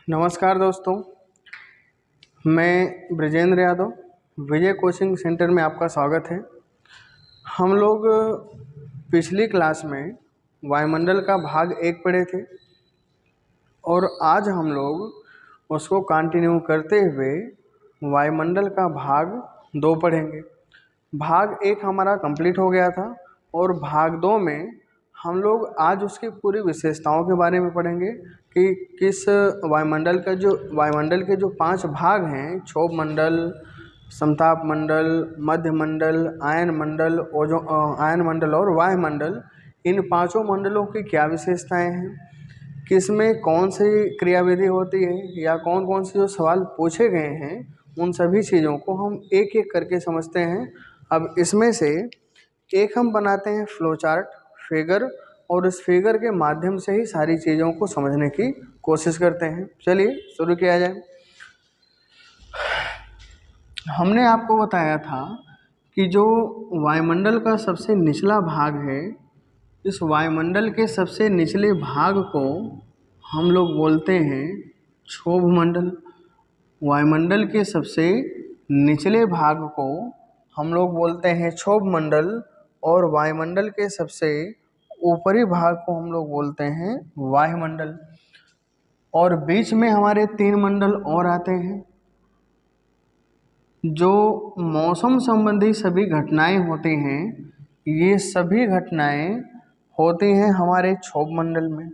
नमस्कार दोस्तों, मैं ब्रजेंद्र यादव विजय कोचिंग सेंटर में आपका स्वागत है। हम लोग पिछली क्लास में वायुमंडल का भाग 1 पढ़े थे और आज हम लोग उसको कंटिन्यू करते हुए वायुमंडल का भाग 2 पढ़ेंगे। भाग 1 हमारा कंप्लीट हो गया था और भाग 2 में हम लोग आज उसकी पूरी विशेषताओं के बारे में पढ़ेंगे कि किस वायुमंडल के जो 5 भाग हैं, क्षोभ मंडल, समताप मंडल, मध्य मंडल, आयन मंडल और वायुमंडल, इन पांचों मंडलों की क्या विशेषताएं हैं, किसमें कौन सी क्रियाविधि होती है या कौन कौन से जो सवाल पूछे गए हैं, उन सभी चीज़ों को हम एक एक करके समझते हैं। अब इसमें से एक हम बनाते हैं फ्लो चार्ट, फिगर, और इस फिगर के माध्यम से ही सारी चीज़ों को समझने की कोशिश करते हैं। चलिए शुरू किया जाए। हमने आपको बताया था कि जो वायुमंडल का सबसे निचला भाग है, इस वायुमंडल के सबसे निचले भाग को हम लोग बोलते हैं क्षोभ मंडल। वायुमंडल के सबसे निचले भाग को हम लोग बोलते हैं क्षोभ मंडल और वायुमंडल के सबसे ऊपरी भाग को हम लोग बोलते हैं वायुमंडल। और बीच में हमारे 3 मंडल और आते हैं। जो मौसम संबंधी सभी घटनाएं होती हैं, ये सभी घटनाएं होती हैं हमारे क्षोभ मंडल में।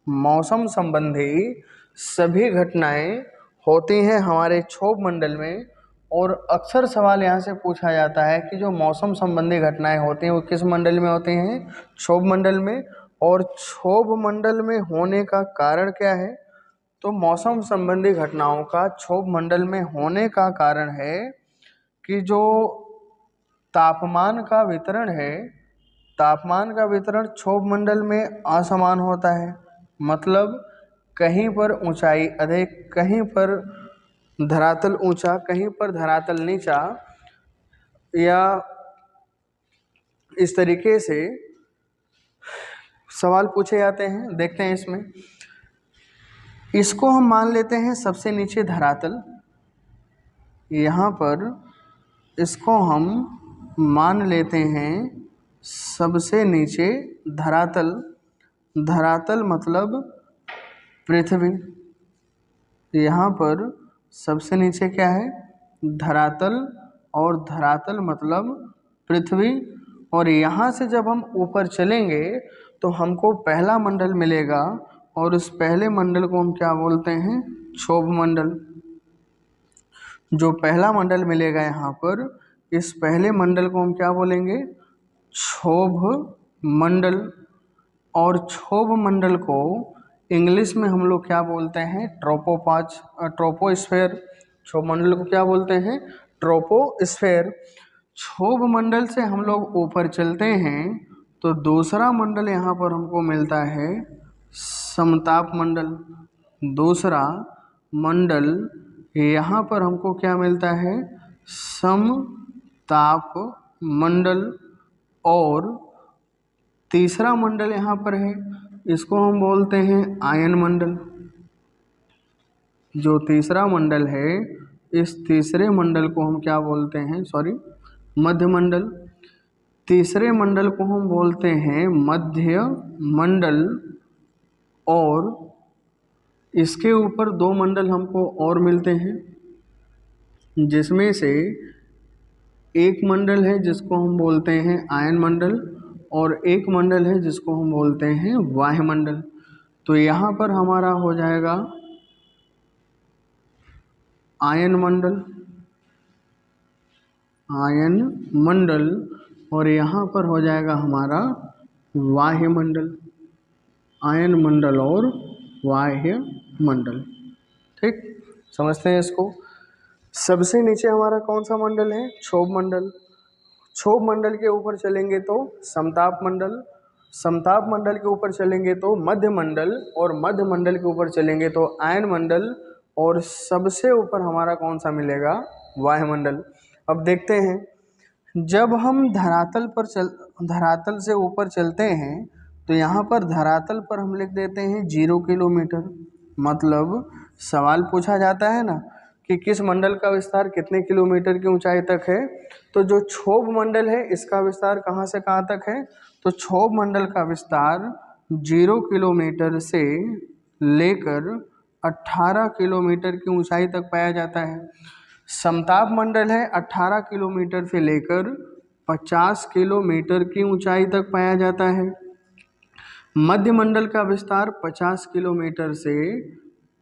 मौसम संबंधी सभी घटनाएं होती हैं हमारे क्षोभ मंडल में। और अक्सर सवाल यहाँ से पूछा जाता है कि जो मौसम संबंधी घटनाएं होती हैं वो किस मंडल में होती हैं? क्षोभ मंडल में। और क्षोभ मंडल में होने का कारण क्या है? तो मौसम संबंधी घटनाओं का क्षोभ मंडल में होने का कारण है कि जो तापमान का वितरण है, तापमान का वितरण क्षोभ मंडल में असमान होता है। मतलब कहीं पर ऊंचाई अधिक, कहीं पर धरातल ऊंचा, कहीं पर धरातल नीचा, या इस तरीके से सवाल पूछे जाते हैं। देखते हैं इसमें, इसको हम मान लेते हैं सबसे नीचे धरातल। यहाँ पर इसको हम मान लेते हैं सबसे नीचे धरातल। धरातल मतलब पृथ्वी। यहाँ पर सबसे नीचे क्या है? धरातल, और धरातल मतलब पृथ्वी। और यहाँ से जब हम ऊपर चलेंगे तो हमको पहला मंडल मिलेगा और उस पहले मंडल को हम क्या बोलते हैं? क्षोभ मंडल। जो पहला मंडल मिलेगा यहाँ पर, इस पहले मंडल को हम क्या बोलेंगे? क्षोभ मंडल। और क्षोभ मंडल को इंग्लिश में हम लोग क्या बोलते हैं? ट्रोपोस्फेयर। क्षोभ मंडल को क्या बोलते हैं? ट्रोपोस्फेयर। क्षोभ मंडल से हम लोग ऊपर चलते हैं तो दूसरा मंडल यहाँ पर हमको मिलता है समताप मंडल। दूसरा मंडल यहाँ पर हमको क्या मिलता है? समताप मंडल। और तीसरा मंडल यहाँ पर है, इसको हम बोलते हैं आयन मंडल। जो तीसरा मंडल है, इस तीसरे मंडल को हम क्या बोलते हैं? मध्य मंडल। तीसरे मंडल को हम बोलते हैं मध्य मंडल। और इसके ऊपर 2 मंडल हमको और मिलते हैं, जिसमें से एक मंडल है जिसको हम बोलते हैं आयन मंडल, और एक मंडल है जिसको हम बोलते हैं वायुमंडल। तो यहाँ पर हमारा हो जाएगा आयन मंडल, आयन मंडल, और यहाँ पर हो जाएगा हमारा वायुमंडल। आयन मंडल और वायुमंडल। ठीक, समझते हैं इसको। सबसे नीचे हमारा कौन सा मंडल है? क्षोभ मंडल। क्षोभ मंडल के ऊपर चलेंगे तो समताप मंडल, समताप मंडल के ऊपर चलेंगे तो मध्य मंडल, और मध्य मंडल के ऊपर चलेंगे तो आयन मंडल, और सबसे ऊपर हमारा कौन सा मिलेगा? वायुमंडल। अब देखते हैं, जब हम धरातल से ऊपर चलते हैं तो यहाँ पर धरातल पर हम लिख देते हैं 0 किलोमीटर। मतलब सवाल पूछा जाता है ना कि किस मंडल का विस्तार कितने किलोमीटर की ऊंचाई तक है, तो जो क्षोभ मंडल है इसका विस्तार कहाँ से कहाँ तक है, तो क्षोभ मंडल का विस्तार 0 किलोमीटर से लेकर 18 किलोमीटर की ऊंचाई तक पाया जाता है। समताप मंडल है 18 किलोमीटर से लेकर 50 किलोमीटर की ऊंचाई तक पाया जाता है। मध्य मंडल का विस्तार 50 किलोमीटर से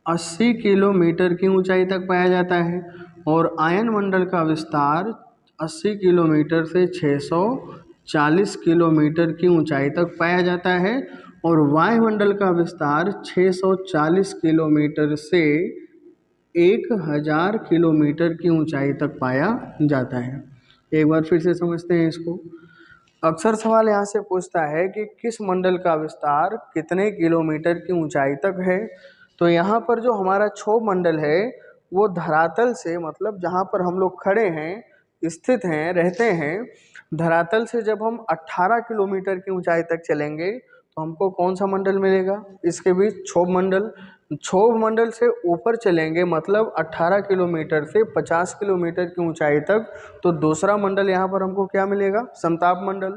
80 किलोमीटर की ऊंचाई तक पाया जाता है और आयन मंडल का विस्तार 80 किलोमीटर से 640 किलोमीटर की ऊंचाई तक पाया जाता है और वायुमंडल का विस्तार 640 किलोमीटर से 1000 किलोमीटर की ऊंचाई तक पाया जाता है। एक बार फिर से समझते हैं इसको। अक्सर सवाल यहाँ से पूछता है कि किस मंडल का विस्तार कितने किलोमीटर की ऊंचाई तक है। तो यहाँ पर जो हमारा क्षोभ मंडल है वो धरातल से, मतलब जहाँ पर हम लोग खड़े हैं, स्थित हैं, रहते हैं, धरातल से जब हम 18 किलोमीटर की ऊंचाई तक चलेंगे तो हमको कौन सा मंडल मिलेगा, इसके बीच क्षोभ मंडल। क्षोभ मंडल से ऊपर चलेंगे मतलब 18 किलोमीटर से 50 किलोमीटर की ऊंचाई तक, तो दूसरा मंडल यहाँ पर हमको क्या मिलेगा, समताप मंडल।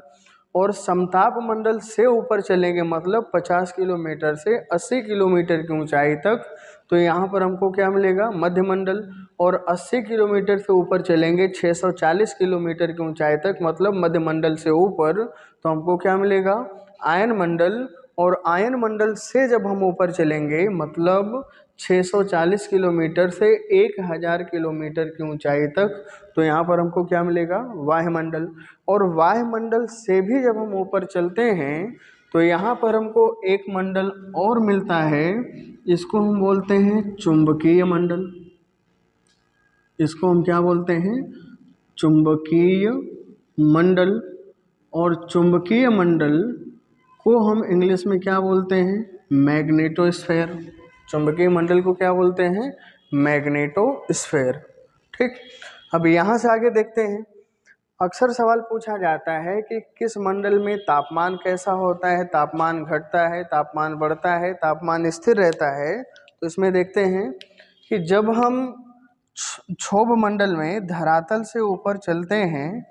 और समताप मंडल से ऊपर चलेंगे मतलब 50 किलोमीटर से 80 किलोमीटर की ऊंचाई तक, तो यहाँ पर हमको क्या मिलेगा, मध्य मंडल। और 80 किलोमीटर से ऊपर चलेंगे 640 किलोमीटर की ऊंचाई तक मतलब मध्य मंडल से ऊपर, तो हमको क्या मिलेगा, आयन मंडल। और आयन मंडल से जब हम ऊपर चलेंगे मतलब 640 किलोमीटर से 1000 किलोमीटर की ऊंचाई तक, तो यहाँ पर हमको क्या मिलेगा, वायुमंडल। और वायुमंडल से भी जब हम ऊपर चलते हैं तो यहाँ पर हमको एक मंडल और मिलता है, इसको हम बोलते हैं चुंबकीय मंडल। इसको हम क्या बोलते हैं, चुंबकीय मंडल। और चुंबकीय मंडल को हम इंग्लिश में क्या बोलते हैं, मैग्नेटोस्फेयर। चुंबकीय मंडल को क्या बोलते हैं, मैग्नेटोस्फेयर। ठीक, अब यहाँ से आगे देखते हैं। अक्सर सवाल पूछा जाता है कि किस मंडल में तापमान कैसा होता है, तापमान घटता है, तापमान बढ़ता है, तापमान स्थिर रहता है। तो इसमें देखते हैं कि जब हम क्षोभ मंडल में धरातल से ऊपर चलते हैं,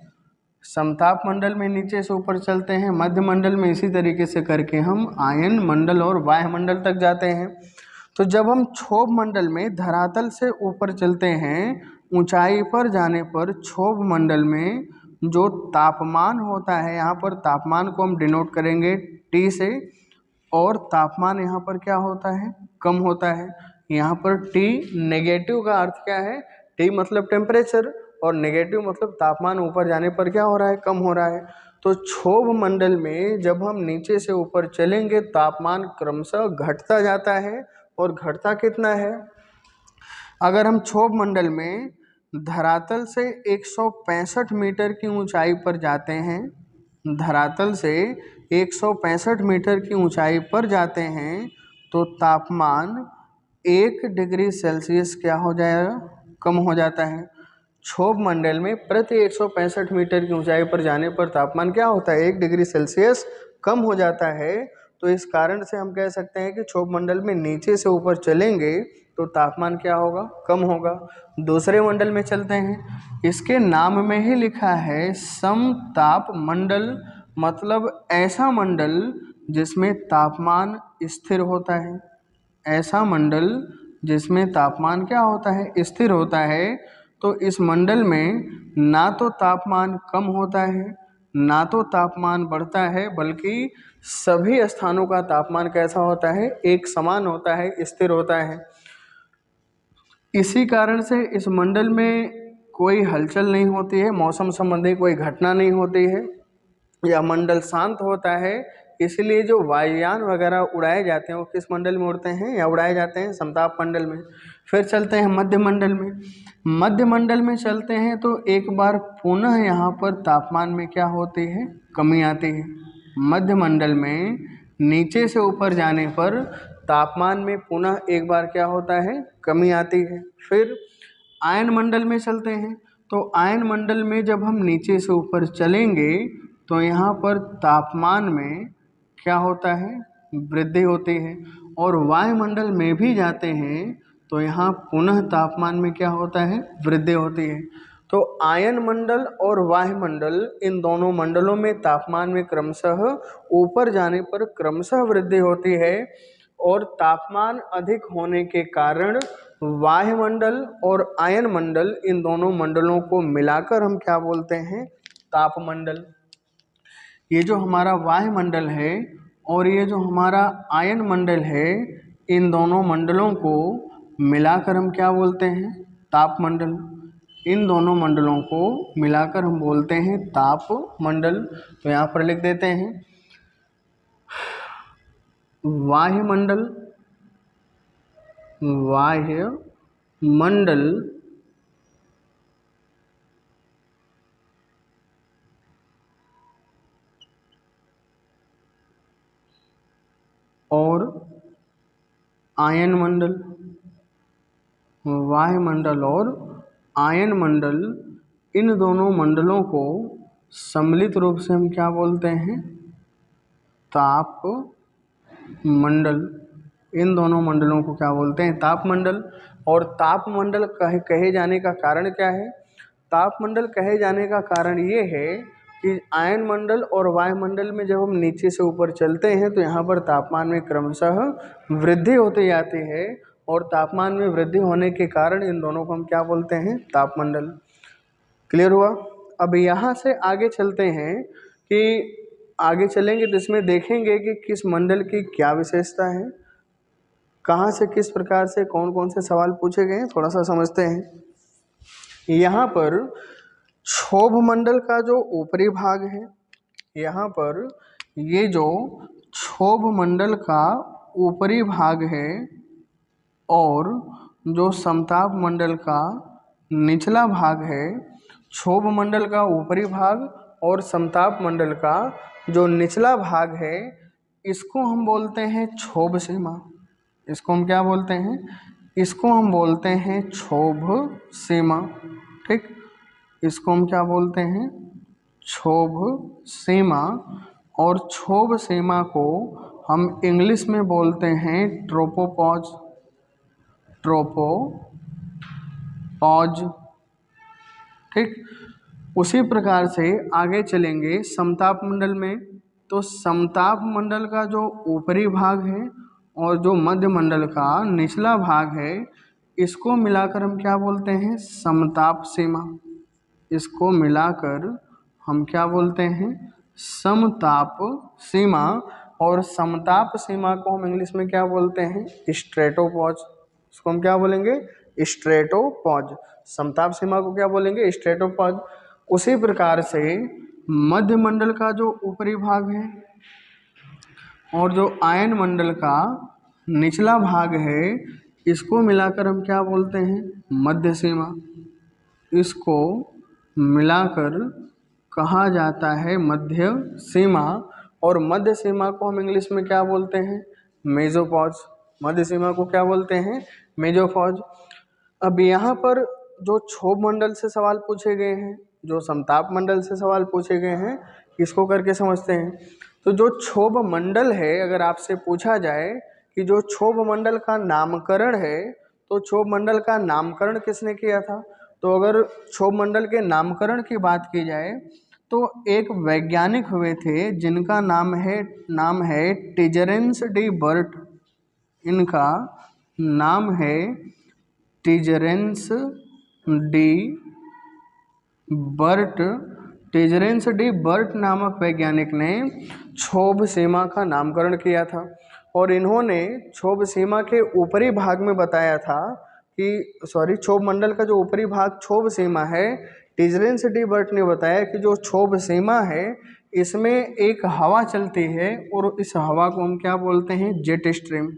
समताप मंडल में नीचे से ऊपर चलते हैं, मध्य मंडल में इसी तरीके से करके हम आयन मंडल और वायुमंडल तक जाते हैं। तो जब हम क्षोभ मंडल में धरातल से ऊपर चलते हैं, ऊंचाई पर जाने पर क्षोभ मंडल में जो तापमान होता है, यहाँ पर तापमान को हम डिनोट करेंगे T से, और तापमान यहाँ पर क्या होता है, कम होता है। यहाँ पर T नेगेटिव का अर्थ क्या है, T मतलब टेम्परेचर और नेगेटिव मतलब तापमान ऊपर जाने पर क्या हो रहा है, कम हो रहा है। तो क्षोभ मंडल में जब हम नीचे से ऊपर चलेंगे तापमान क्रमशः घटता जाता है, और घटता कितना है, अगर हम क्षोभ मंडल में धरातल से 165 मीटर की ऊंचाई पर जाते हैं, धरातल से 165 मीटर की ऊंचाई पर जाते हैं, तो तापमान 1 डिग्री सेल्सियस क्या हो जाएगा, कम हो जाता है। क्षोभ मंडल में प्रति 165 मीटर की ऊंचाई पर जाने पर तापमान क्या होता है, 1 डिग्री सेल्सियस कम हो जाता है। तो इस कारण से हम कह सकते हैं कि क्षोभ मंडल में नीचे से ऊपर चलेंगे तो तापमान क्या होगा, कम होगा। दूसरे मंडल में चलते हैं, इसके नाम में ही लिखा है समताप मंडल, मतलब ऐसा मंडल जिसमें तापमान स्थिर होता है। ऐसा मंडल जिसमें तापमान क्या होता है, स्थिर होता है। तो इस मंडल में ना तो तापमान कम होता है ना तो तापमान बढ़ता है, बल्कि सभी स्थानों का तापमान कैसा होता है, एक समान होता है, स्थिर होता है। इसी कारण से इस मंडल में कोई हलचल नहीं होती है, मौसम संबंधी कोई घटना नहीं होती है, या मंडल शांत होता है। इसलिए जो वायुयान वगैरह उड़ाए जाते हैं वो किस मंडल में उड़ते हैं या उड़ाए जाते हैं, समताप मंडल में। फिर चलते हैं मध्य मंडल में। मध्य मंडल में चलते हैं तो एक बार पुनः यहाँ पर तापमान में क्या होती है, कमी आती है। मध्य मंडल में नीचे से ऊपर जाने पर तापमान में पुनः एक बार क्या होता है, कमी आती है। फिर आयन मंडल में चलते हैं, तो आयन मंडल में जब हम नीचे से ऊपर चलेंगे तो यहाँ पर तापमान में क्या होता है, वृद्धि होती है। और वायुमंडल में भी जाते हैं तो यहाँ पुनः तापमान में क्या होता है, वृद्धि होती है। तो आयन मंडल और वायुमंडल, इन दोनों मंडलों में तापमान में क्रमशः ऊपर जाने पर क्रमशः वृद्धि होती है, और तापमान अधिक होने के कारण वायुमंडल और आयन मंडल, इन दोनों मंडलों को मिलाकर हम क्या बोलते हैं, तापमंडल। ये जो हमारा वायुमंडल है और ये जो हमारा आयन मंडल है, इन दोनों मंडलों को मिलाकर हम क्या बोलते हैं, तापमंडल। इन दोनों मंडलों को मिलाकर हम बोलते हैं तापमंडल। तो यहाँ पर लिख देते हैं वायुमंडल, वायुमंडल और आयन मंडल, वायुमंडल और आयन मंडल, इन दोनों मंडलों को सम्मिलित रूप से हम क्या बोलते हैं, तापमंडल। इन दोनों मंडलों को क्या बोलते हैं, तापमंडल। और तापमंडल कहे जाने का कारण क्या है, तापमंडल कहे जाने का कारण ये है कि आयन मंडल और वायुमंडल में जब हम नीचे से ऊपर चलते हैं तो यहाँ पर तापमान में क्रमशः वृद्धि होती जाती है, और तापमान में वृद्धि होने के कारण इन दोनों को हम क्या बोलते हैं, तापमंडल। क्लियर हुआ। अब यहाँ से आगे चलते हैं कि आगे चलेंगे तो इसमें देखेंगे कि किस मंडल की क्या विशेषता है, कहाँ से किस प्रकार से कौन कौन से सवाल पूछे गए हैं, थोड़ा सा समझते हैं। यहाँ पर क्षोभ मंडल का जो ऊपरी भाग है, यहाँ पर ये जो क्षोभ मंडल का ऊपरी भाग है और जो समताप मंडल का निचला भाग है, क्षोभ मंडल का ऊपरी भाग और समताप मंडल का जो निचला भाग है, इसको हम बोलते हैं क्षोभ सीमा। इसको हम क्या बोलते हैं, इसको हम बोलते हैं क्षोभ सीमा। ठीक, इसको हम क्या बोलते हैं, क्षोभ सीमा। और क्षोभ सीमा को हम इंग्लिश में बोलते हैं ट्रोपोपॉज, ट्रोपोपॉज। ठीक, उसी प्रकार से आगे चलेंगे समताप मंडल में। तो समताप मंडल का जो ऊपरी भाग है और जो मध्य मंडल का निचला भाग है, इसको मिलाकर हम क्या बोलते हैं, समताप सीमा। इसको मिलाकर हम क्या बोलते हैं, समताप सीमा। और समताप सीमा को हम इंग्लिश में क्या बोलते हैं, स्ट्रेटोपॉज। इसको हम क्या बोलेंगे, स्ट्रेटोपॉज। समताप सीमा को क्या बोलेंगे, स्ट्रेटोपॉज। उसी प्रकार से मध्य मंडल का जो ऊपरी भाग है और जो आयन मंडल का निचला भाग है, इसको मिलाकर हम क्या बोलते हैं, मध्य सीमा। इसको मिलाकर कहा जाता है मध्य सीमा। और मध्य सीमा को हम इंग्लिश में क्या बोलते हैं, मेसोपॉज। मध्य सीमा को क्या बोलते हैं, मेसोपॉज। अब यहाँ पर जो क्षोभ मंडल से सवाल पूछे गए हैं, जो समताप मंडल से सवाल पूछे गए हैं, इसको करके समझते हैं। तो जो क्षोभ मंडल है, अगर आपसे पूछा जाए कि जो क्षोभ मंडल का नामकरण है, तो क्षोभ मंडल का नामकरण किसने किया था, तो अगर क्षोभ मंडल के नामकरण की बात की जाए तो एक वैज्ञानिक हुए थे जिनका नाम है टिजेरेंस डी बर्ट। इनका नाम है टिजेरेंस डी बर्ट। टिजेरेंस डी बर्ट नामक वैज्ञानिक ने क्षोभ सीमा का नामकरण किया था, और इन्होंने क्षोभ सीमा के ऊपरी भाग में बताया था कि क्षोभ मंडल का जो ऊपरी भाग क्षोभ सीमा है, टिजेरेंस डी बर्ट ने बताया कि जो क्षोभ सीमा है इसमें एक हवा चलती है, और इस हवा को हम क्या बोलते हैं, जेट स्ट्रीम।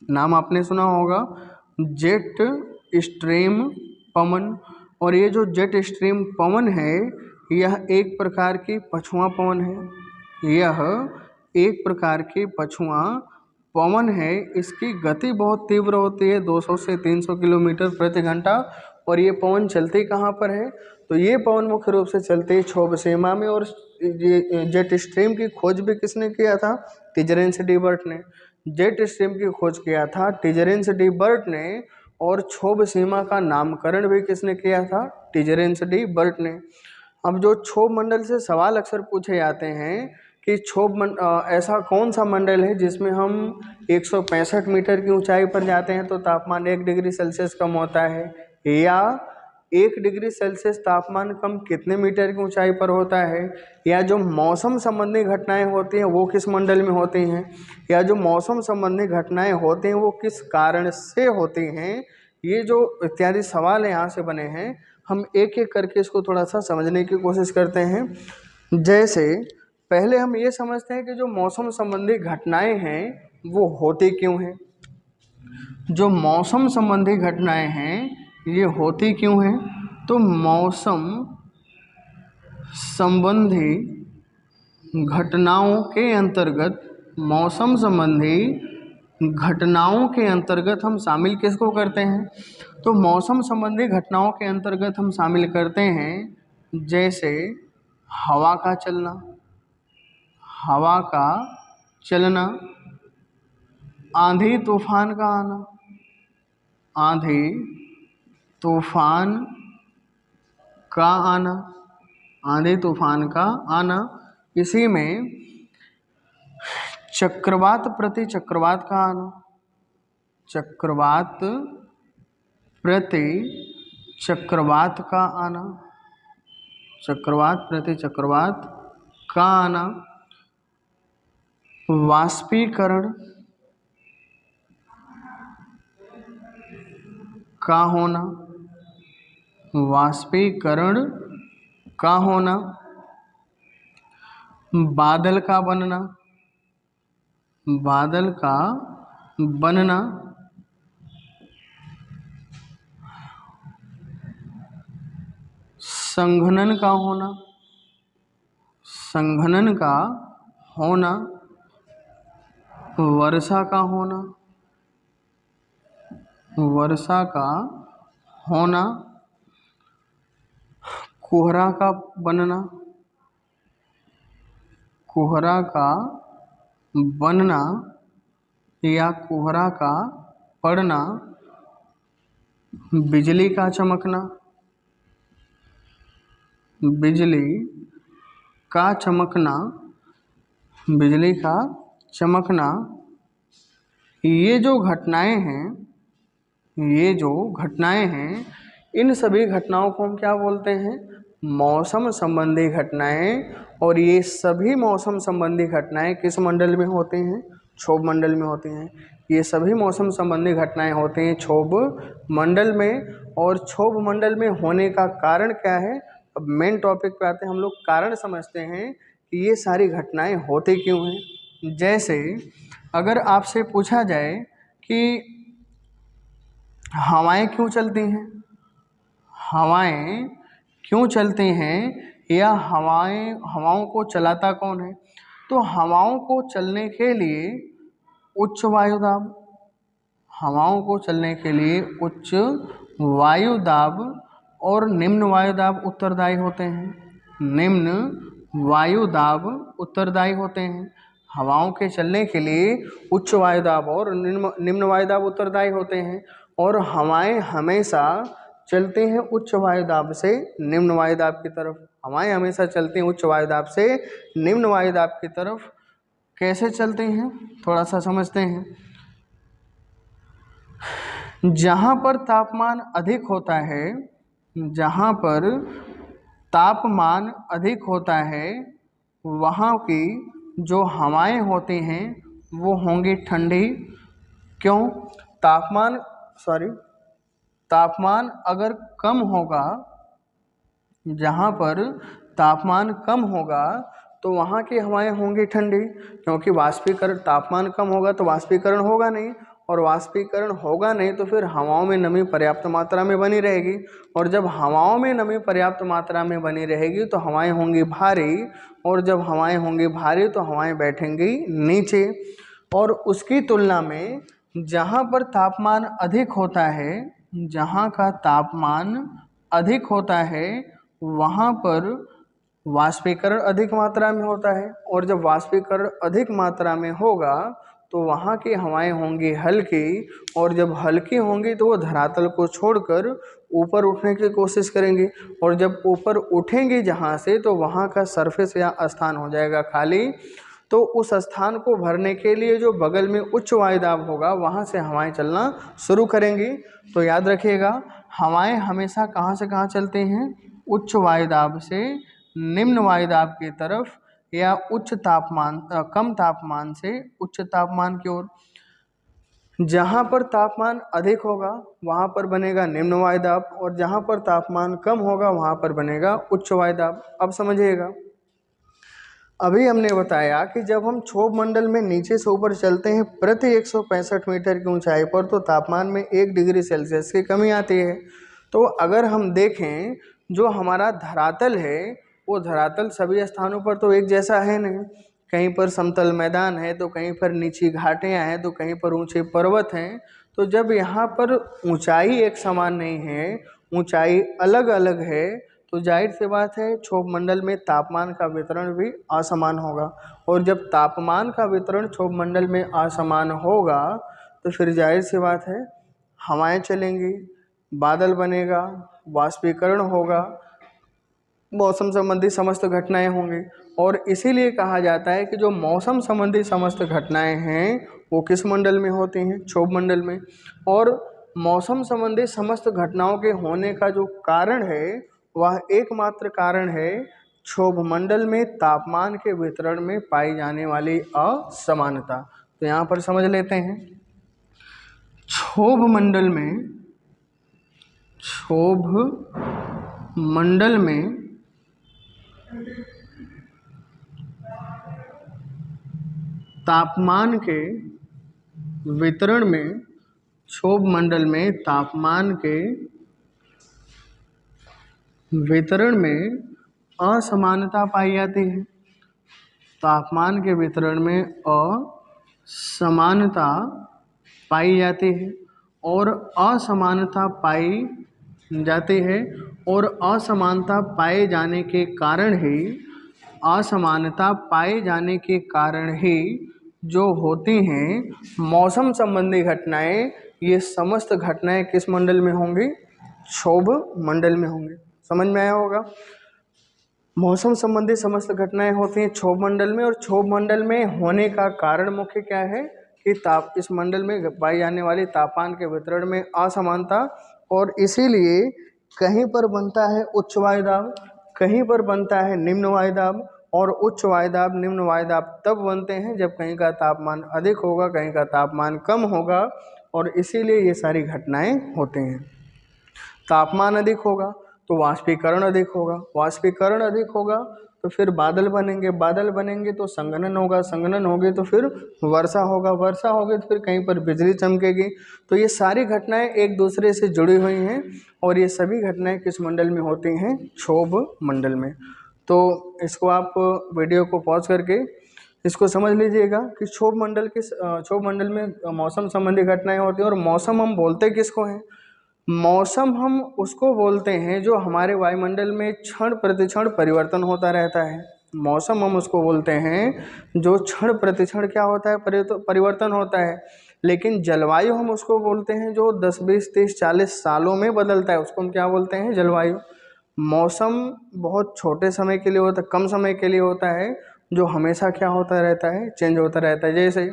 नाम आपने सुना होगा, जेट स्ट्रीम पवन। और ये जो जेट स्ट्रीम पवन है, यह एक प्रकार की पछुआ पवन है। यह एक प्रकार की पछुआ पवन है। इसकी गति बहुत तीव्र होती है, 200 से 300 किलोमीटर प्रति घंटा। और ये पवन चलती कहाँ पर है, तो ये पवन मुख्य रूप से चलती है क्षोभ सीमा में। और ये जेट स्ट्रीम की खोज भी किसने किया था, टिजेरेंस डी बर्ट ने। जेट स्ट्रीम की खोज किया था टिजेरेंस डी बर्ट ने, और क्षोभ सीमा का नामकरण भी किसने किया था? टिजेरेंस डी बर्ट ने। अब जो क्षोभ मंडल से सवाल अक्सर पूछे जाते हैं कि ऐसा कौन सा मंडल है जिसमें हम 165 मीटर की ऊंचाई पर जाते हैं तो तापमान 1 डिग्री सेल्सियस कम होता है, या 1 डिग्री सेल्सियस तापमान कम कितने मीटर की ऊंचाई पर होता है, या जो मौसम संबंधी घटनाएं होती हैं वो किस मंडल में होती हैं, या जो मौसम संबंधी घटनाएं होती हैं वो किस कारण से होती हैं। ये जो इत्यादि सवाल यहाँ से बने हैं, हम एक एक करके इसको थोड़ा सा समझने की कोशिश करते हैं। जैसे पहले हम ये समझते हैं कि जो मौसम संबंधी घटनाएं हैं वो होती क्यों हैं। जो मौसम संबंधी घटनाएं हैं ये होती क्यों हैं? तो मौसम संबंधी घटनाओं के अंतर्गत, मौसम संबंधी घटनाओं के अंतर्गत हम शामिल किसको करते हैं? तो मौसम संबंधी घटनाओं के अंतर्गत हम शामिल करते हैं जैसे हवा का चलना, हवा का चलना, आंधी तूफान का आना, आंधी तूफान का आना, आंधी तूफान का आना। इसी में चक्रवात प्रति चक्रवात का आना, चक्रवात प्रति चक्रवात का आना, चक्रवात प्रति चक्रवात का आना। वाष्पीकरण का होना, वाष्पीकरण का होना। बादल का बनना, बादल का बनना। संघनन का होना, संघनन का होना। वर्षा का होना, वर्षा का होना। कोहरा का बनना, कोहरा का बनना या कोहरा का पड़ना। बिजली का चमकना, बिजली का चमकना, बिजली का चमकना। ये जो घटनाएं हैं, ये जो घटनाएं हैं, इन सभी घटनाओं को हम क्या बोलते हैं? मौसम संबंधी घटनाएं। और ये सभी मौसम संबंधी घटनाएं किस मंडल में होती हैं? क्षोभ मंडल में होती हैं। ये सभी मौसम संबंधी घटनाएं होती हैं क्षोभ मंडल में। और क्षोभ मंडल में होने का कारण क्या है? अब मेन टॉपिक पे आते हैं, हम लोग कारण समझते हैं कि ये सारी घटनाएं होती क्यों हैं। जैसे अगर आपसे पूछा जाए कि हवाएं क्यों चलती हैं, हवाएं क्यों चलती हैं, या हवाओं को चलाता कौन है? तो हवाओं को चलने के लिए उच्च वायुदाब, हवाओं को चलने के लिए उच्च वायुदाब और निम्न वायुदाब उत्तरदायी होते हैं। निम्न वायुदाब उत्तरदायी होते हैं। हवाओं के चलने के लिए उच्च वायुदाब और निम्न वायुदाब उत्तरदायी होते हैं। और हवाएं हमेशा चलती हैं उच्च वायुदाब से निम्न वायुदाब की तरफ। हवाएं हमेशा चलती हैं उच्च वायुदाब से निम्न वायुदाब की तरफ। कैसे चलती हैं थोड़ा सा समझते हैं। जहाँ पर तापमान अधिक होता है, जहाँ पर तापमान अधिक होता है, वहाँ की जो हवाएं होती हैं वो होंगी ठंडी। क्यों? तापमान अगर कम होगा, जहाँ पर तापमान कम होगा तो वहाँ की हवाएं होंगी ठंडी, क्योंकि वाष्पीकरण, तापमान कम होगा तो वाष्पीकरण होगा नहीं, और वाष्पीकरण होगा नहीं तो फिर हवाओं में नमी पर्याप्त मात्रा में बनी रहेगी। और जब हवाओं में नमी पर्याप्त मात्रा में बनी रहेगी तो हवाएं होंगी भारी, और जब हवाएं होंगी भारी तो हवाएं बैठेंगी नीचे। और उसकी तुलना में जहाँ पर तापमान अधिक होता है, जहाँ का तापमान अधिक होता है, वहाँ पर वाष्पीकरण अधिक मात्रा में होता है। और जब वाष्पीकरण अधिक मात्रा में होगा तो वहाँ की हवाएं होंगी हल्की, और जब हल्की होंगी तो वो धरातल को छोड़कर ऊपर उठने की कोशिश करेंगी, और जब ऊपर उठेंगी जहाँ से तो वहाँ का सरफेस या स्थान हो जाएगा खाली। तो उस स्थान को भरने के लिए जो बगल में उच्च वायुदाब होगा वहाँ से हवाएं चलना शुरू करेंगी। तो याद रखिएगा, हवाएं हमेशा कहाँ से कहाँ चलती हैं? उच्च वायुदाब से निम्न वायुदाब की तरफ, या कम तापमान से उच्च तापमान की ओर। जहाँ पर तापमान अधिक होगा वहाँ पर बनेगा निम्न वायुदाब, और जहाँ पर तापमान कम होगा वहाँ पर बनेगा उच्च वायुदाब। अब समझिएगा, अभी हमने बताया कि जब हम क्षोभ मंडल में नीचे से ऊपर चलते हैं प्रति 165 मीटर की ऊंचाई पर, तो तापमान में 1 डिग्री सेल्सियस की कमी आती है। तो अगर हम देखें, जो हमारा धरातल है वो धरातल सभी स्थानों पर तो एक जैसा है नहीं। कहीं पर समतल मैदान है, तो कहीं पर नीची घाटियाँ हैं, तो कहीं पर ऊंचे पर्वत हैं। तो जब यहाँ पर ऊंचाई एक समान नहीं है, ऊंचाई अलग अलग है, तो जाहिर सी बात है क्षोभ मंडल में तापमान का वितरण भी असमान होगा। और जब तापमान का वितरण क्षोभ मंडल में असमान होगा तो फिर जाहिर सी बात है हवाएं चलेंगी, बादल बनेगा, वाष्पीकरण होगा, मौसम संबंधी समस्त घटनाएं होंगी। और इसीलिए कहा जाता है कि जो मौसम संबंधी समस्त घटनाएं हैं वो किस मंडल में होती हैं? क्षोभ मंडल में। और मौसम संबंधी समस्त घटनाओं के होने का जो कारण है वह एकमात्र कारण है क्षोभ मंडल में तापमान के वितरण में पाई जाने वाली असमानता। तो यहाँ पर समझ लेते हैं, क्षोभ मंडल में तापमान के वितरण में, क्षोभ मंडल में तापमान के वितरण में असमानता पाई जाती है। तापमान के वितरण में असमानता पाई जाती है, और असमानता पाई जाती है, और असमानता पाए जाने के कारण ही, असमानता पाए जाने के कारण ही जो होती हैं मौसम संबंधी घटनाएं, ये समस्त घटनाएं किस मंडल में होंगी? क्षोभ मंडल में होंगी। समझ में आया होगा? मौसम संबंधी समस्त घटनाएं होती हैं क्षोभ मंडल में, और क्षोभ मंडल में होने का कारण मुख्य क्या है कि इस मंडल में पाई जाने वाली तापमान के वितरण में असमानता। और इसीलिए कहीं पर बनता है उच्च वायुदाब, कहीं पर बनता है निम्न वायुदाब, और उच्च वायुदाब निम्न वायुदाब तब बनते हैं जब कहीं का तापमान अधिक होगा, कहीं का तापमान कम होगा, और इसीलिए ये सारी घटनाएं होती हैं। तापमान अधिक होगा तो वाष्पीकरण अधिक होगा, वाष्पीकरण अधिक होगा तो फिर बादल बनेंगे, बादल बनेंगे तो संघनन होगा, संघनन होगी तो फिर वर्षा होगा, वर्षा होगी तो फिर कहीं पर बिजली चमकेगी। तो ये सारी घटनाएं एक दूसरे से जुड़ी हुई हैं, और ये सभी घटनाएं किस मंडल में होती हैं? क्षोभ मंडल में। तो इसको आप वीडियो को पॉज करके इसको समझ लीजिएगा कि क्षोभ मंडल में मौसम संबंधी घटनाएं होती हैं। और मौसम हम बोलते किसको हैं? मौसम हम उसको बोलते हैं जो हमारे वायुमंडल में क्षण प्रतिक्षण परिवर्तन होता रहता है। मौसम हम उसको बोलते हैं जो क्षण प्रतिक्षण क्या होता है? परिवर्तन होता है। लेकिन जलवायु हम उसको बोलते हैं जो 10, 20, 30, 40 सालों में बदलता है, उसको हम क्या बोलते हैं? जलवायु। मौसम बहुत छोटे समय के लिए होता है, कम समय के लिए होता है, जो हमेशा क्या होता रहता है? चेंज होता रहता है। जैसे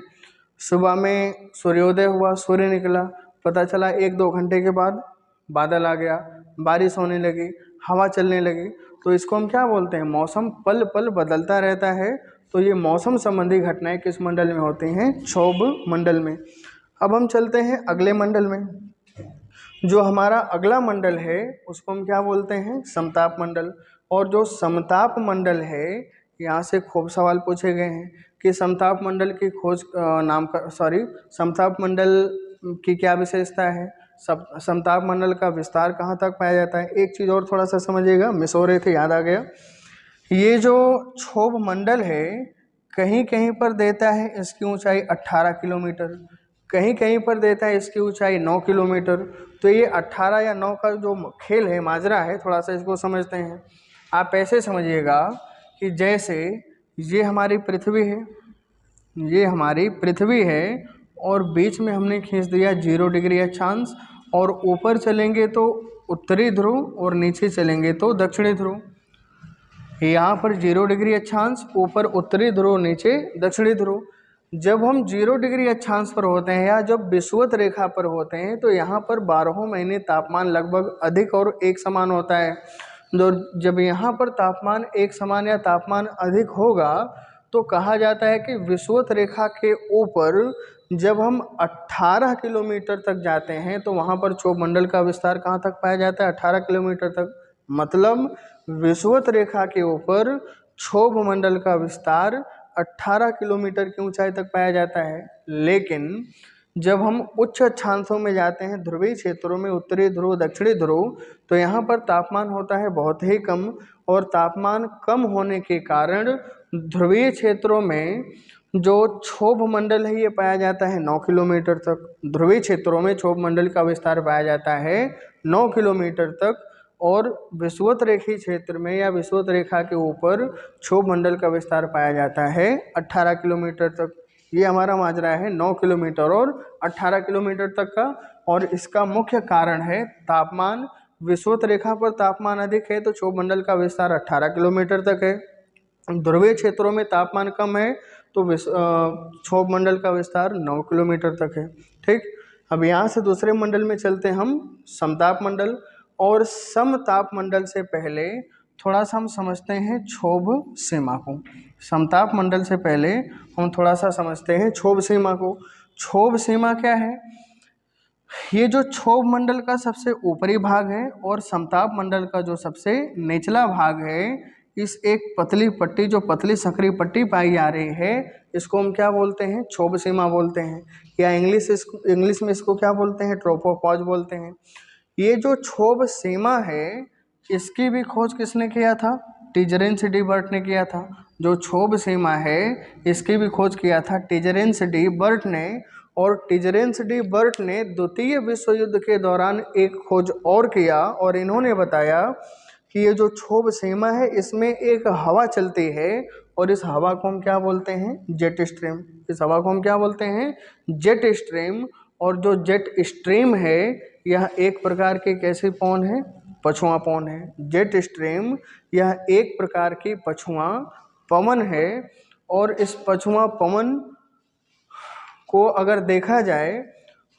सुबह में सूर्योदय हुआ, सूर्य निकला, पता चला 1-2 घंटे के बाद बादल आ गया, बारिश होने लगी, हवा चलने लगी, तो इसको हम क्या बोलते हैं? मौसम पल पल बदलता रहता है। तो ये मौसम संबंधी घटनाएं किस मंडल में होती हैं? क्षोभ मंडल में। अब हम चलते हैं अगले मंडल में। जो हमारा अगला मंडल है उसको हम क्या बोलते हैं? समताप मंडल। और जो समताप मंडल है, यहाँ से खूब सवाल पूछे गए हैं कि समताप मंडल की खोज समताप मंडल की क्या विशेषता है, समताप मंडल का विस्तार कहाँ तक पाया जाता है। एक चीज़ और थोड़ा सा समझिएगा, मिस हो रहे थे, याद आ गया। ये जो क्षोभ मंडल है कहीं कहीं पर देता है इसकी ऊंचाई 18 किलोमीटर, कहीं कहीं पर देता है इसकी ऊंचाई 9 किलोमीटर। तो ये 18 या 9 का जो खेल है, माजरा है, थोड़ा सा इसको समझते हैं। आप ऐसे समझिएगा कि जैसे ये हमारी पृथ्वी है, ये हमारी पृथ्वी है और बीच में हमने खींच दिया 0 डिग्री अक्षांश, और ऊपर चलेंगे तो उत्तरी ध्रुव और नीचे चलेंगे तो दक्षिणी ध्रुव। यहाँ पर 0 डिग्री अक्षांश, ऊपर उत्तरी ध्रुव, नीचे दक्षिणी ध्रुव। जब हम 0 डिग्री अक्षांश पर होते हैं या जब विषुवत रेखा पर होते हैं तो यहाँ पर 12 महीने तापमान लगभग अधिक और एक समान होता है। जब यहाँ पर तापमान एक समान या तापमान अधिक होगा तो कहा जाता है कि विषुवत रेखा के ऊपर जब हम 18 किलोमीटर तक जाते हैं तो वहाँ पर क्षोभ मंडल का विस्तार कहाँ तक पाया जाता है? 18 किलोमीटर तक। मतलब विषुवत रेखा के ऊपर क्षोभ मंडल का विस्तार 18 किलोमीटर की ऊंचाई तक पाया जाता है। लेकिन जब हम उच्च अक्षांशों में जाते हैं, ध्रुवीय क्षेत्रों में, उत्तरी ध्रुव, दक्षिणी ध्रुव, तो यहाँ पर तापमान होता है बहुत ही कम, और तापमान कम होने के कारण ध्रुवीय क्षेत्रों में जो क्षोभ मंडल है ये पाया जाता है 9 किलोमीटर तक। ध्रुवीय क्षेत्रों में क्षोभ मंडल का विस्तार पाया जाता है 9 किलोमीटर तक, और विषुवत रेखीय क्षेत्र में या विषुवत रेखा के ऊपर क्षोभ मंडल का विस्तार पाया जाता है 18 किलोमीटर तक। ये हमारा माजरा है 9 किलोमीटर और 18 किलोमीटर तक का। और इसका मुख्य कारण है तापमान। विषुवत रेखा पर तापमान अधिक है तो क्षोभ मंडल का विस्तार 18 किलोमीटर तक है। ध्रुवीय क्षेत्रों में तापमान कम है तो क्षोभ मंडल का विस्तार 9 किलोमीटर तक है। ठीक, अब यहाँ से दूसरे मंडल में चलते हैं हम, समताप मंडल। और समताप मंडल से पहले थोड़ा सा हम समझते हैं क्षोभ सीमा को। समताप मंडल से पहले हम थोड़ा सा समझते हैं क्षोभ सीमा को। क्षोभ सीमा क्या है? ये जो क्षोभ मंडल का सबसे ऊपरी भाग है और समताप मंडल का जो सबसे निचला भाग है, इस एक पतली पट्टी, जो पतली संकरी पट्टी पाई जा रही है, इसको हम क्या बोलते हैं? क्षोभ सीमा बोलते हैं, या इंग्लिश में इसको क्या बोलते हैं? ट्रोपोपॉज बोलते हैं। ये जो क्षोभ सीमा है इसकी भी खोज किसने किया था? टिजरेंस डी बर्ट ने किया था। जो क्षोभ सीमा है इसकी भी खोज किया था टिजरेंस डी बर्ट ने। और टिजरेंस डी बर्ट ने द्वितीय विश्व युद्ध के दौरान एक खोज और किया, और इन्होंने बताया कि ये जो क्षोभ सीमा है इसमें एक हवा चलती है, और इस हवा को हम क्या बोलते हैं? Jet stream. इस हवा को हम क्या बोलते हैं? Jet stream. और जो जेट स्ट्रीम है यह एक प्रकार की कैसी पवन है? पछुआ पवन है। जेट स्ट्रीम यह एक प्रकार की पछुआ पवन है। और इस पछुआ पवन को अगर देखा जाए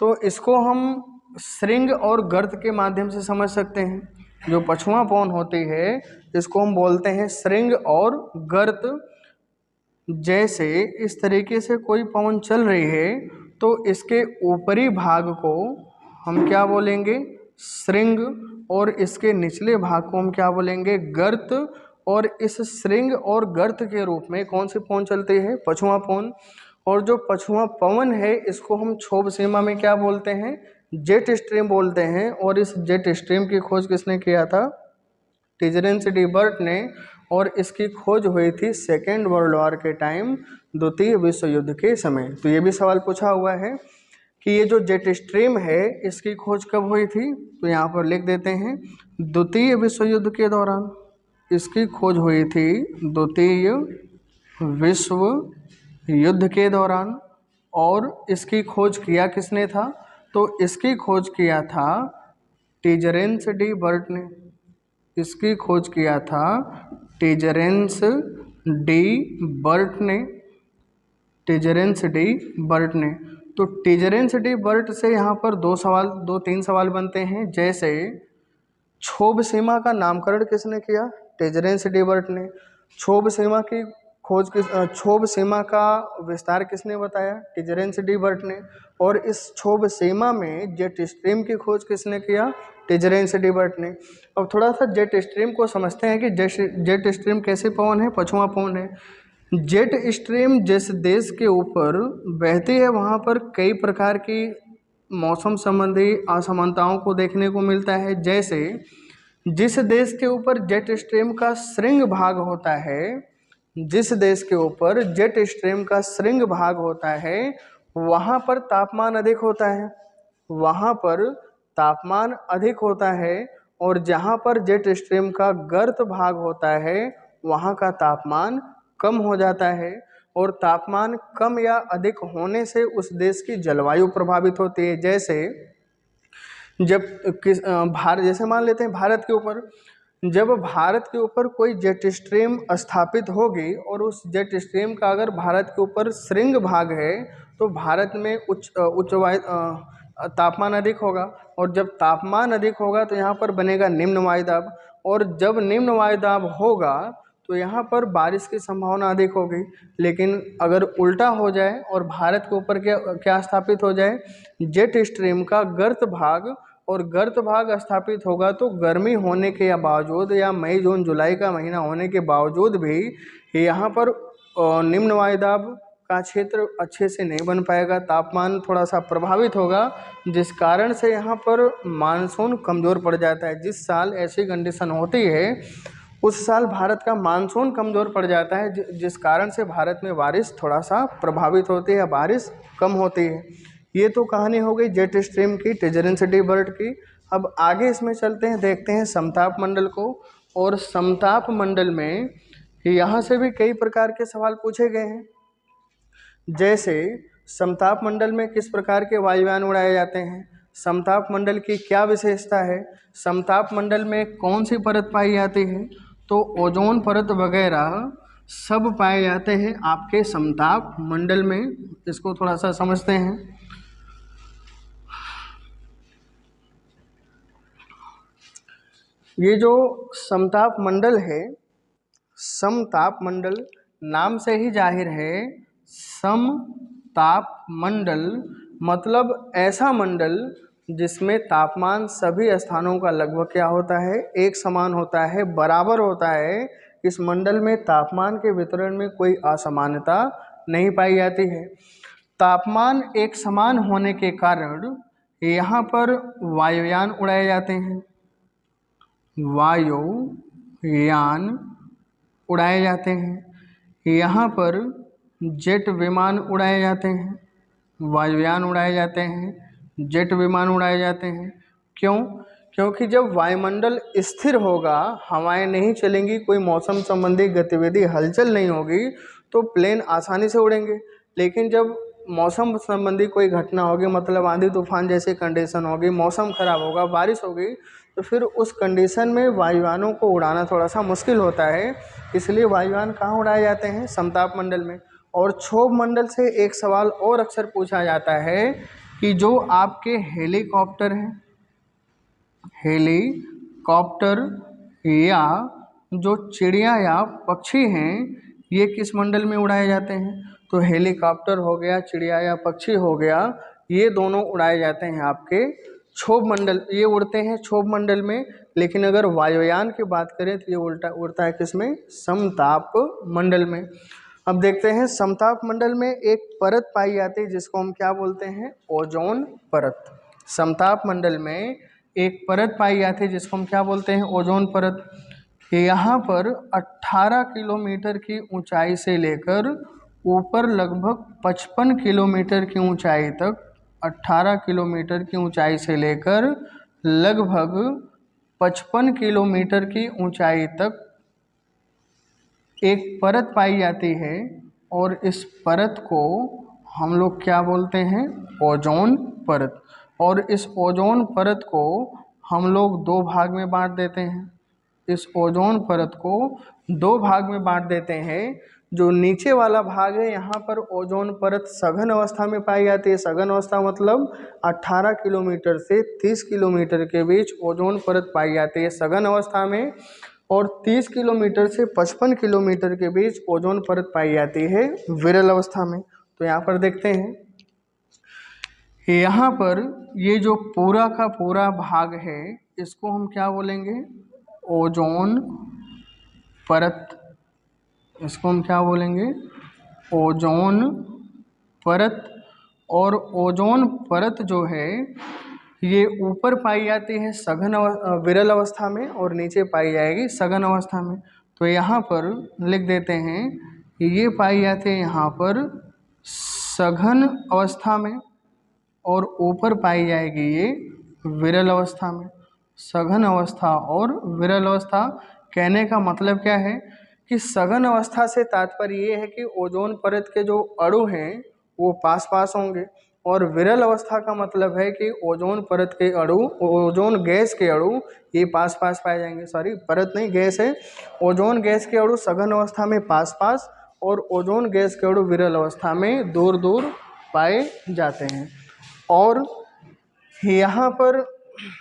तो इसको हम श्रृंग और गर्त के माध्यम से समझ सकते हैं। जो पछुआ पवन होती है इसको हम बोलते हैं श्रृंग और गर्त। जैसे इस तरीके से कोई पवन चल रही है तो इसके ऊपरी भाग को हम क्या बोलेंगे? श्रृंग, और इसके निचले भाग को हम क्या बोलेंगे? गर्त। और इस श्रृंग और गर्त के रूप में कौन सी पवन चलती है? पछुआ पवन। और जो पछुआ पवन है इसको हम क्षोभ सीमा में क्या बोलते हैं? जेट स्ट्रीम बोलते हैं। और इस जेट स्ट्रीम की खोज किसने किया था? टिजरेंस डी बर्ट ने। और इसकी खोज हुई थी सेकेंड वर्ल्ड वॉर के टाइम, द्वितीय विश्व युद्ध के समय। तो ये भी सवाल पूछा हुआ है कि ये जो जेट स्ट्रीम है इसकी खोज कब हुई थी? तो यहाँ पर लिख देते हैं द्वितीय विश्व युद्ध के दौरान इसकी खोज हुई थी। द्वितीय विश्व युद्ध के दौरान। और इसकी खोज किया किसने था? तो इसकी खोज किया था टिजरेंस डी बर्ट ने। इसकी खोज किया था टिजरेंस डी बर्ट ने। टिजरेंस डी बर्ट ने। तो टिजरेंस डी बर्ट से यहाँ पर दो तीन सवाल बनते हैं। जैसे क्षोभ सीमा का नामकरण किसने किया? टिजरेंस डी बर्ट ने। क्षोभ सीमा की खोज क्षोभ सीमा का विस्तार किसने बताया? टिजरेंस डी बर्ट ने। और इस क्षोभ सीमा में जेट स्ट्रीम की खोज किसने किया? टिजरेंस डी बर्ट ने। अब थोड़ा सा जेट स्ट्रीम को समझते हैं कि जेट स्ट्रीम कैसे पवन है? पछुआ पवन है। जेट स्ट्रीम जिस देश के ऊपर बहती है वहाँ पर कई प्रकार की मौसम संबंधी असमानताओं को देखने को मिलता है। जैसे जिस देश के ऊपर जेट स्ट्रीम का श्रृंग भाग होता है, जिस देश के ऊपर जेट स्ट्रीम का श्रृंग भाग होता है वहाँ पर तापमान अधिक होता है। वहाँ पर तापमान अधिक होता है। और जहाँ पर जेट स्ट्रीम का गर्त भाग होता है वहाँ का तापमान कम हो जाता है। और तापमान कम या अधिक होने से उस देश की जलवायु प्रभावित होती है। जैसे जब भारत, जैसे मान लेते हैं भारत के ऊपर, जब भारत के ऊपर कोई जेट स्ट्रीम स्थापित होगी और उस जेट स्ट्रीम का अगर भारत के ऊपर श्रृंग भाग है तो भारत में उच्च वायु तापमान अधिक होगा, और जब तापमान अधिक होगा तो यहाँ पर बनेगा निम्न वायुदाब, और जब निम्न वायुदाब होगा तो यहाँ पर बारिश की संभावना अधिक होगी। लेकिन अगर उल्टा हो जाए और भारत के ऊपर क्या स्थापित हो जाए, जेट स्ट्रीम का गर्त भाग, और गर्त भाग स्थापित होगा तो गर्मी होने के बावजूद या मई जून जुलाई का महीना होने के बावजूद भी यहाँ पर निम्न वायुदाब का क्षेत्र अच्छे से नहीं बन पाएगा, तापमान थोड़ा सा प्रभावित होगा, जिस कारण से यहाँ पर मानसून कमज़ोर पड़ जाता है। जिस साल ऐसी कंडीशन होती है उस साल भारत का मानसून कमज़ोर पड़ जाता है, जिस कारण से भारत में बारिश थोड़ा सा प्रभावित होती है या बारिश कम होती है। ये तो कहानी हो गई जेट स्ट्रीम की, टेजरेंसिटी बर्ड की। अब आगे इसमें चलते हैं, देखते हैं समताप मंडल को। और समताप मंडल में यहाँ से भी कई प्रकार के सवाल पूछे गए हैं। जैसे समताप मंडल में किस प्रकार के वायुयान उड़ाए जाते हैं, समताप मंडल की क्या विशेषता है, समताप मंडल में कौन सी परत पाई जाती है, तो ओजोन परत वगैरह सब पाए जाते हैं आपके समताप मंडल में। इसको थोड़ा सा समझते हैं। ये जो समताप मंडल है, समताप मंडल नाम से ही जाहिर है, समताप मंडल मतलब ऐसा मंडल जिसमें तापमान सभी स्थानों का लगभग क्या होता है, एक समान होता है, बराबर होता है। इस मंडल में तापमान के वितरण में कोई असमानता नहीं पाई जाती है। तापमान एक समान होने के कारण यहाँ पर वायुयान उड़ाए जाते हैं, वायुयान उड़ाए जाते हैं। यहाँ पर जेट विमान उड़ाए जाते हैं, वायुयान उड़ाए जाते हैं, जेट विमान उड़ाए जाते हैं। क्यों? क्योंकि जब वायुमंडल स्थिर होगा, हवाएं नहीं चलेंगी, कोई मौसम संबंधी गतिविधि हलचल नहीं होगी, तो प्लेन आसानी से उड़ेंगे। लेकिन जब मौसम संबंधी कोई घटना होगी, मतलब आंधी तूफान जैसी कंडीशन होगी, मौसम खराब होगा, बारिश होगी, तो फिर उस कंडीशन में वायुयानों को उड़ाना थोड़ा सा मुश्किल होता है। इसलिए वायुयान कहाँ उड़ाए जाते हैं, समताप मंडल में। और क्षोभ मंडल से एक सवाल और अक्सर पूछा जाता है कि जो आपके हेलीकॉप्टर हैं, हेलीकॉप्टर या जो चिड़िया या पक्षी हैं, ये किस मंडल में उड़ाए जाते हैं, तो हेलीकॉप्टर हो गया, चिड़िया या पक्षी हो गया, ये दोनों उड़ाए जाते हैं आपके क्षोभ मंडल, ये उड़ते हैं क्षोभ मंडल में। लेकिन अगर वायुयान की बात करें तो ये उड़ता है किसमें, समताप मंडल में। अब देखते हैं समताप मंडल में एक परत पाई जाती है जिसको हम क्या बोलते हैं, ओजोन परत। समताप मंडल में एक परत पाई जाती है जिसको हम क्या बोलते हैं, ओजोन परत। यहाँ पर 18 किलोमीटर की ऊंचाई से लेकर ऊपर लगभग 55 किलोमीटर की ऊंचाई तक, 18 किलोमीटर की ऊंचाई से लेकर लगभग 55 किलोमीटर की ऊंचाई तक एक परत पाई जाती है, और इस परत को हम लोग क्या बोलते हैं, ओजोन परत। और इस ओजोन परत को हम लोग दो भाग में बांट देते हैं। इस ओजोन परत को दो भाग में बांट देते हैं। जो नीचे वाला भाग है, यहाँ पर ओजोन परत सघन अवस्था में पाई जाती है। सघन अवस्था मतलब 18 किलोमीटर से 30 किलोमीटर के बीच ओजोन परत पाई जाती है सघन अवस्था में, और 30 किलोमीटर से 55 किलोमीटर के बीच ओजोन परत पाई जाती है विरल अवस्था में। तो यहाँ पर देखते हैं, यहाँ पर ये जो पूरा का पूरा भाग है, इसको हम क्या बोलेंगे, ओजोन परत। इसको हम क्या बोलेंगे, ओजोन परत। और ओजोन परत जो है ये ऊपर पाई जाती है सघन विरल अवस्था में, और नीचे पाई जाएगी सघन अवस्था में। तो यहाँ पर लिख देते हैं ये पाई जाती है यहाँ पर सघन अवस्था में, और ऊपर पाई जाएगी ये विरल अवस्था में। सघन अवस्था और विरल अवस्था, कहने का मतलब क्या है कि सघन अवस्था से तात्पर्य ये है कि ओजोन परत के जो अणु हैं वो पास पास होंगे, और विरल अवस्था का मतलब है कि ओजोन परत के अणु, ओजोन गैस के अणु ये पास पास पाए जाएंगे। सॉरी, परत नहीं, गैस है। ओजोन गैस के अणु सघन अवस्था में पास पास और ओजोन गैस के अणु विरल अवस्था में दूर दूर पाए जाते हैं। और यहाँ पर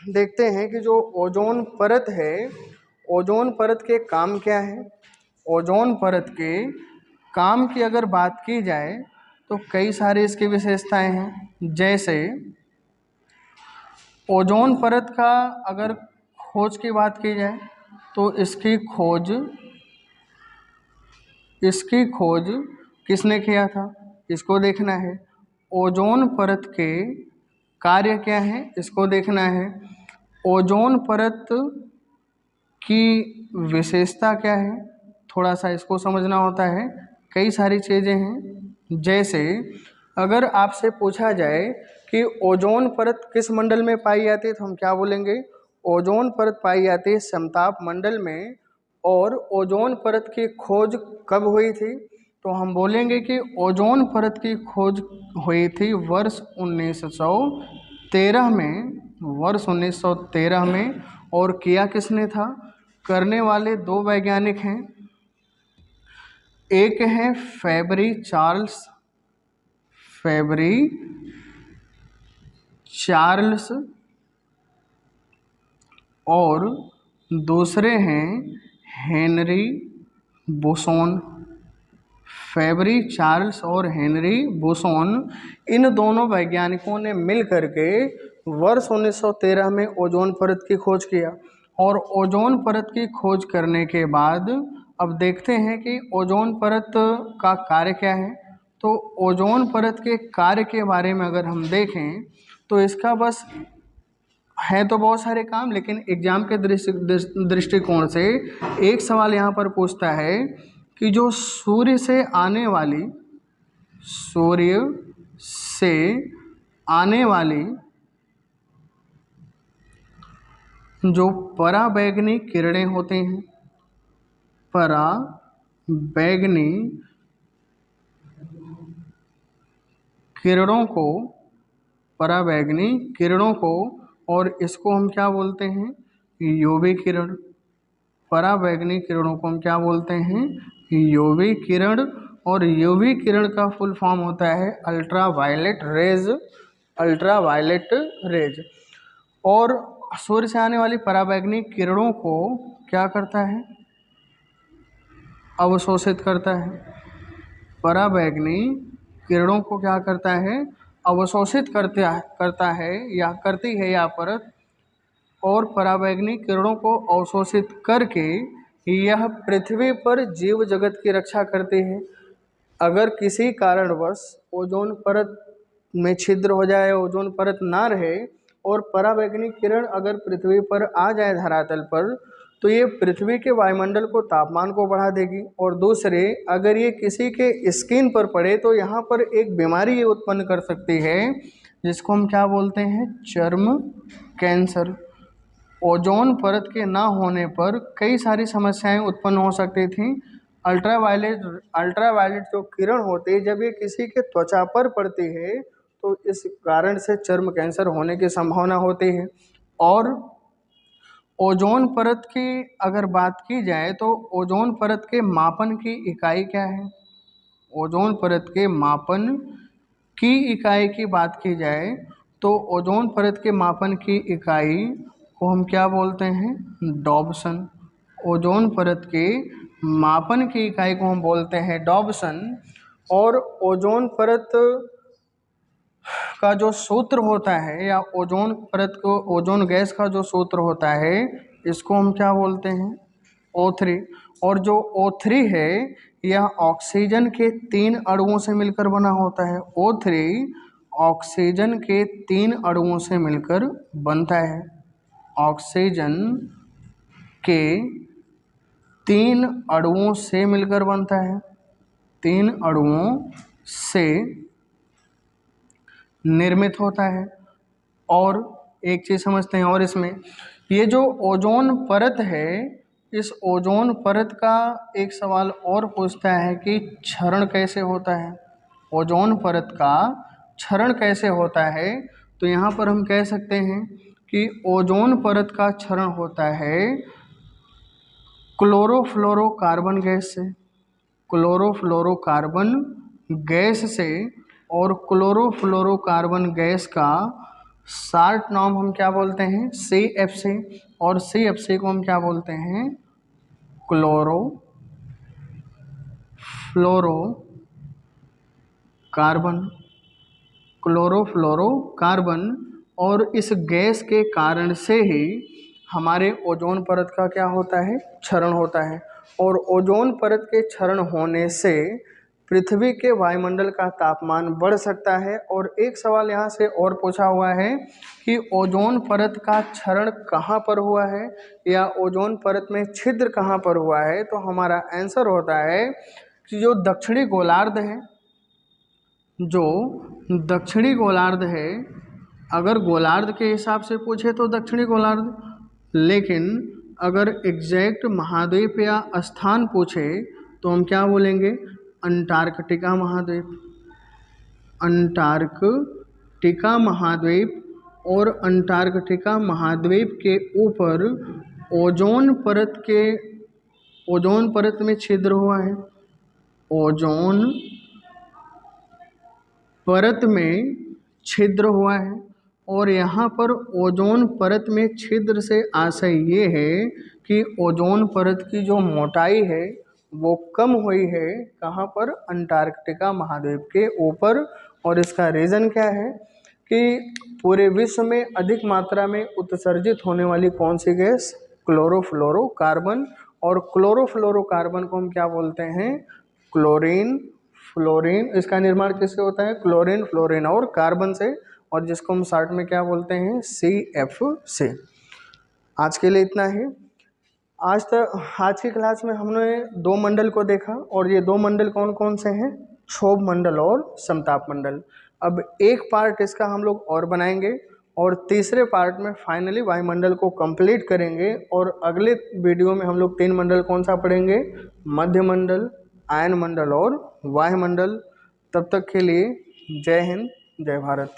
देखते हैं कि जो ओजोन परत है, ओजोन परत के काम क्या है। ओजोन परत के काम की अगर बात की जाए तो कई सारी इसकी विशेषताएं हैं। जैसे ओजोन परत का अगर खोज की बात की जाए तो इसकी खोज किसने किया था, इसको देखना है। ओजोन परत के कार्य क्या है, इसको देखना है। ओजोन परत की विशेषता क्या है, थोड़ा सा इसको समझना होता है। कई सारी चीज़ें हैं। जैसे अगर आपसे पूछा जाए कि ओजोन परत किस मंडल में पाई जाती है तो हम क्या बोलेंगे, ओजोन परत पाई जाती है समताप मंडल में। और ओजोन परत की खोज कब हुई थी तो हम बोलेंगे कि ओजोन परत की खोज हुई थी वर्ष 1913 में, वर्ष 1913 में। और किया किसने था, करने वाले दो वैज्ञानिक हैं। एक है फेबरी चार्ल्स और दूसरे हैं हेनरी बोसोन। फेबरी चार्ल्स और हेनरी बोसोन, इन दोनों वैज्ञानिकों ने मिल करके वर्ष 1913 में ओजोन परत की खोज किया। और ओजोन परत की खोज करने के बाद अब देखते हैं कि ओजोन परत का कार्य क्या है। तो ओजोन परत के कार्य के बारे में अगर हम देखें तो इसका बस है तो बहुत सारे काम, लेकिन एग्जाम के दृष्टिकोण से एक सवाल यहाँ पर पूछता है कि जो सूर्य से आने वाली जो पराबैंगनी किरणें होती हैं, पराबैंगनी किरणों को और इसको हम क्या बोलते हैं, यूवी किरण। पराबैंगनी किरणों को हम क्या बोलते हैं, यूवी किरण। और यूवी किरण का फुल फॉर्म होता है अल्ट्रावायलेट रेज। और सूर्य से आने वाली पराबैंगनी किरणों को क्या करता है, अवशोषित करता है। पराबैंगनी किरणों को क्या करता है, अवशोषित करता है या करती है या परत। और पराबैंगनी किरणों को अवशोषित करके यह पृथ्वी पर जीव जगत की रक्षा करती है। अगर किसी कारणवश ओजोन परत में छिद्र हो जाए, ओजोन परत ना रहे और पराबैंगनी किरण अगर पृथ्वी पर आ जाए धरातल पर, तो ये पृथ्वी के वायुमंडल को, तापमान को बढ़ा देगी। और दूसरे, अगर ये किसी के स्किन पर पड़े तो यहाँ पर एक बीमारी ये उत्पन्न कर सकती है जिसको हम क्या बोलते हैं, चर्म कैंसर। ओजोन परत के ना होने पर कई सारी समस्याएं उत्पन्न हो सकती थी। अल्ट्रावायलेट जो किरण होती है, जब ये किसी के त्वचा पर पड़ती है तो इस कारण से चर्म कैंसर होने की संभावना होती है। और ओजोन परत की अगर बात की जाए तो ओजोन परत के मापन की इकाई क्या है। ओजोन परत के मापन की इकाई की बात की जाए तो ओजोन परत के मापन की इकाई को हम क्या बोलते हैं, डॉब्सन। ओजोन परत के मापन की इकाई को हम बोलते हैं डॉब्सन। और ओजोन परत का जो सूत्र होता है, या ओजोन परत को, ओजोन गैस का जो सूत्र होता है, इसको हम क्या बोलते हैं, O3। और जो O3 है यह ऑक्सीजन के 3 अणुओं से मिलकर बना होता है। O3 ऑक्सीजन के 3 अणुओं से मिलकर बनता है। ऑक्सीजन के 3 अणुओं से मिलकर बनता है, 3 अणुओं से निर्मित होता है। और एक चीज़ समझते हैं, और इसमें ये जो ओजोन परत है, इस ओजोन परत का एक सवाल और पूछता है कि क्षरण कैसे होता है। ओजोन परत का क्षरण कैसे होता है, तो यहाँ पर हम कह सकते हैं कि ओजोन परत का क्षरण होता है क्लोरोफ्लोरोकार्बन गैस से, क्लोरोफ्लोरोकार्बन गैस से। और क्लोरोफ्लोरोकार्बन गैस का शार्ट नाम हम क्या बोलते हैं, CFC। और CFC को हम क्या बोलते हैं, क्लोरोफ्लोरोकार्बन, क्लोरोफ्लोरोकार्बन। और इस गैस के कारण से ही हमारे ओजोन परत का क्या होता है, क्षरण होता है। और ओजोन परत के क्षरण होने से पृथ्वी के वायुमंडल का तापमान बढ़ सकता है। और एक सवाल यहाँ से और पूछा हुआ है कि ओजोन परत का क्षरण कहाँ पर हुआ है, या ओजोन परत में छिद्र कहाँ पर हुआ है। तो हमारा आंसर होता है कि जो दक्षिणी गोलार्ध है, जो दक्षिणी गोलार्ध है, अगर गोलार्ध के हिसाब से पूछे तो दक्षिणी गोलार्ध, लेकिन अगर एग्जैक्ट महाद्वीप या स्थान पूछे तो हम क्या बोलेंगे, अंटार्कटिका महाद्वीप, अंटार्कटिका महाद्वीप। और अंटार्कटिका महाद्वीप के ऊपर ओजोन परत में छिद्र हुआ है, ओजोन परत में छिद्र हुआ है। और यहाँ पर ओजोन परत में छिद्र से आशय ये है कि ओजोन परत की जो मोटाई है वो कम हुई है, कहाँ पर, अंटार्कटिका महाद्वीप के ऊपर। और इसका रीज़न क्या है कि पूरे विश्व में अधिक मात्रा में उत्सर्जित होने वाली कौन सी गैस, क्लोरोफ्लोरोकार्बन। और क्लोरोफ्लोरोकार्बन को हम क्या बोलते हैं, क्लोरीन, फ्लोरीन। इसका निर्माण किससे होता है, क्लोरीन, फ्लोरीन और कार्बन से। और जिसको हम शॉर्ट में क्या बोलते हैं, CFC। आज के लिए इतना ही। आज की क्लास में हमने 2 मंडल को देखा, और ये 2 मंडल कौन कौन से हैं, क्षोभ मंडल और समताप मंडल। अब एक पार्ट इसका हम लोग और बनाएंगे, और तीसरे पार्ट में फाइनली वायुमंडल को कंप्लीट करेंगे। और अगले वीडियो में हम लोग 3 मंडल कौन सा पढ़ेंगे, मध्य मंडल, आयन मंडल और वायुमंडल। तब तक के लिए जय हिंद, जय भारत।